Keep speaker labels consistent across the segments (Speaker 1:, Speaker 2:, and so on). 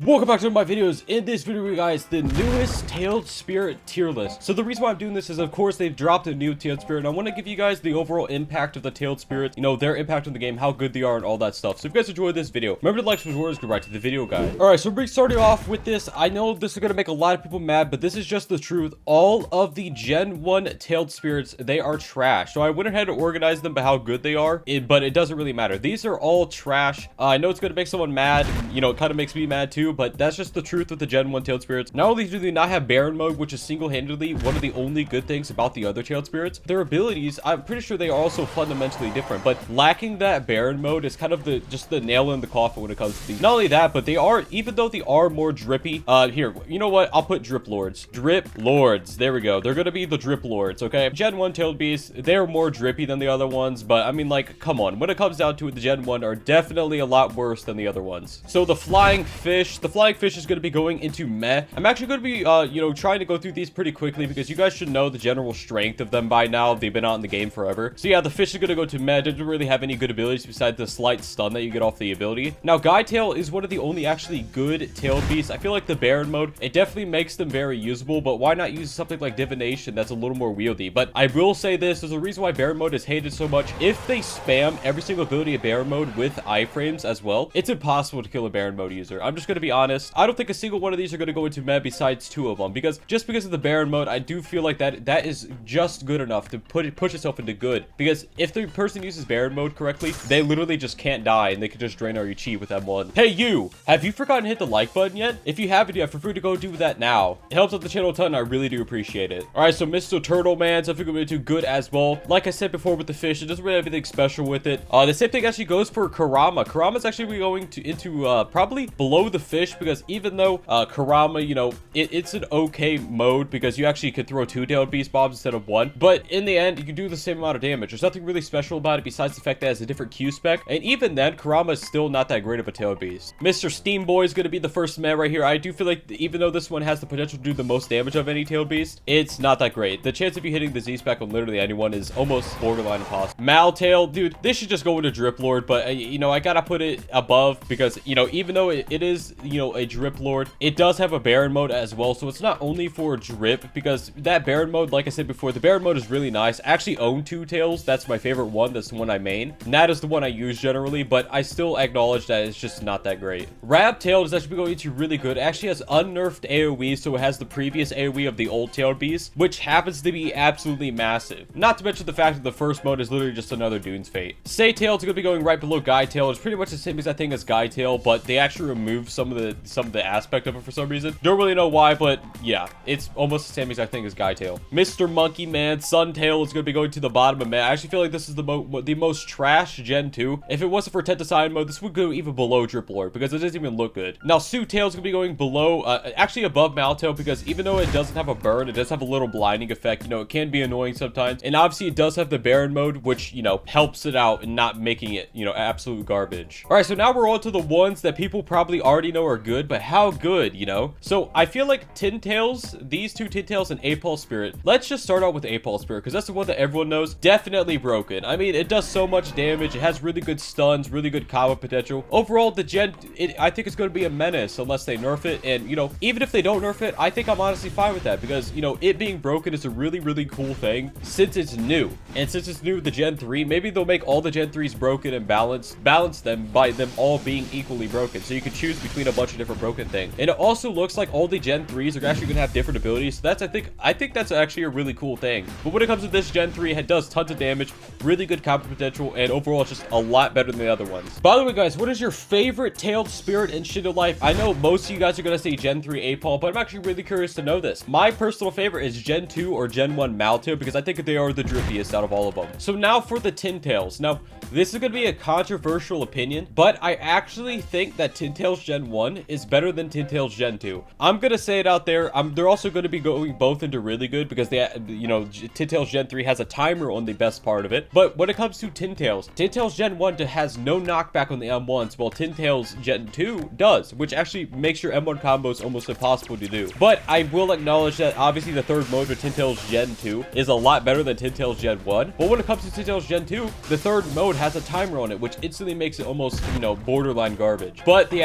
Speaker 1: Welcome back to my videos. In this video, guys, the newest tailed spirit tier list. So the reason why I'm doing this is, of course, they've dropped a new tailed spirit, and I want to give you guys the overall impact of the tailed spirits, you know, their impact on the game, how good they are, and all that stuff. So if you guys enjoyed this video, remember to like, subscribe, go right to the video, guys. All right, so we're starting off with this. I know this is gonna make a lot of people mad, but this is just the truth. All of the Gen 1 tailed spirits, they are trash. So I went ahead and organized them by how good they are, but it doesn't really matter. These are all trash. I know it's gonna make someone mad. You know, it kind of makes me mad too, but that's just the truth with the Gen 1 tailed spirits. Not only do they not have Baron mode, which is single-handedly one of the only good things about the other tailed spirits, their abilities, I'm pretty sure they are also fundamentally different, but lacking that Baron mode is kind of just the nail in the coffin when it comes to these. Not only that, but they are, even though they are more drippy, here, you know what? I'll put Drip Lords. Drip Lords. There we go. They're gonna be the Drip Lords, okay? Gen 1 tailed beasts, they're more drippy than the other ones, but I mean, like, come on. When it comes down to it, the Gen 1 are definitely a lot worse than the other ones. So the flying fish is gonna be going into meh. I'm actually going to be, you know, trying to go through these pretty quickly because you guys should know the general strength of them by now. They've been out in the game forever. So yeah, the fish is going to go to meh. It doesn't really have any good abilities besides the slight stun that you get off the ability. Now, Guy Tail is one of the only actually good tailed beasts. I feel like the Baron mode, it definitely makes them very usable, but why not use something like Divination that's a little more wieldy? But I will say this, there's a reason why Baron mode is hated so much. If they spam every single ability of Baron mode with iframes as well, it's impossible to kill a Baron mode user. I'm just going to be honest. I don't think a single one of these are going to go into meh besides two of them, because just because of the Baron mode, I do feel like that is just good enough to push itself into good, because if the person uses Baron mode correctly, they literally just can't die and they can just drain all your chi with M1. Hey you, have you forgotten to hit the like button yet? If you haven't yet, feel free to go do that now. It helps out the channel a ton. I really do appreciate it. All right, so Mr. Turtle Man, so I think we're going to do good as well. Like I said before with the fish, it doesn't really have anything special with it. The same thing actually goes for Kurama. Kurama's actually going into probably below the fish, because even though Kurama, you know, it's an okay mode because you actually could throw two tailed beast bombs instead of one, but in the end you can do the same amount of damage. There's nothing really special about it besides the fact that it has a different Q spec, and even then Kurama is still not that great of a tailed beast. Mr. Steam Boy is going to be the first meh right here. I do feel like even though this one has the potential to do the most damage of any tailed beast, it's not that great. The chance of you hitting the Z spec on literally anyone is almost borderline impossible. Maltail, dude, this should just go into Drip Lord, but you know, I gotta put it above because, you know, even though it is, you know, a Drip Lord, it does have a Baron mode as well, so it's not only for drip, because that Baron mode, like I said before, the Baron mode is really nice. I actually own two tails. That's my favorite one. That's the one I main, and that is the one I use generally, but I still acknowledge that it's just not that great. Rab Tail is actually going to really good. It actually has unnerfed AoE, so it has the previous AoE of the old tailed beast, which happens to be absolutely massive. Not to mention the fact that the first mode is literally just another Dune's Fate. Say Tail is going to be going right below Guy Tail. It's pretty much the same exact thing as Guy Tail, but they actually removed some of the aspect of it for some reason. Don't really know why, but yeah, it's almost the same exact thing as Guy Tail. Mr. Monkey Man, Sun Tail is going to be going to the bottom of meh. I actually feel like this is the most trash Gen 2. If it wasn't for Tentascion mode, this would go even below Drip Lord because it doesn't even look good. Now, Sue Tail is going to be going below, actually above Maltail, because even though it doesn't have a burn, it does have a little blinding effect. You know, it can be annoying sometimes, and obviously it does have the Baron mode, which, you know, helps it out and not making it, you know, absolute garbage. All right, so now we're on to the ones that people probably already know are good, but how good, you know? So I feel like Tin Tails, these two Tin Tails and Apal Spirit. Let's just start out with Apal Spirit because that's the one that everyone knows. Definitely broken. I mean, it does so much damage. It has really good stuns, really good combo potential. Overall, the Gen, I think it's going to be a menace unless they nerf it. And, you know, even if they don't nerf it, I think I'm honestly fine with that because, you know, it being broken is a really, really cool thing since it's new. And since it's new with the Gen 3, maybe they'll make all the Gen 3s broken and balance them by them all being equally broken. So you can choose between a bunch of different broken things. And it also looks like all the Gen 3s are actually going to have different abilities. So that's, I think that's actually a really cool thing. But when it comes to this Gen 3, it does tons of damage, really good combo potential, and overall it's just a lot better than the other ones. By the way, guys, what is your favorite tailed spirit in Shindo Life? I know most of you guys are going to say Gen 3 Apal, but I'm actually really curious to know this. My personal favorite is Gen 2 or Gen 1 Maltail because I think they are the drippiest out of all of them. So now for the Tin Tails. Now, this is going to be a controversial opinion, but I actually think that Tin Tails Gen 1 is better than Tin Tails Gen 2. I'm going to say it out there. They're also going to be going both into really good because they, you know, Tin Tails Gen 3 has a timer on the best part of it. But when it comes to Tin Tails Gen 1 has no knockback on the M1s, while Tin Tails Gen 2 does, which actually makes your M1 combos almost impossible to do. But I will acknowledge that obviously the third mode with Tin Tails Gen 2 is a lot better than Tin Tails Gen 1. But when it comes to Tin Tails Gen 2, the third mode has a timer on it, which instantly makes it almost, you know, borderline garbage. But the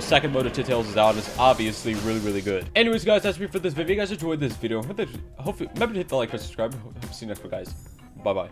Speaker 1: second mode of Tails is out, and it's obviously really good. Anyways, guys, that's me for this video. If you guys enjoyed this video, hopefully remember to hit the like and subscribe. Hope to see you next one, guys. Bye bye.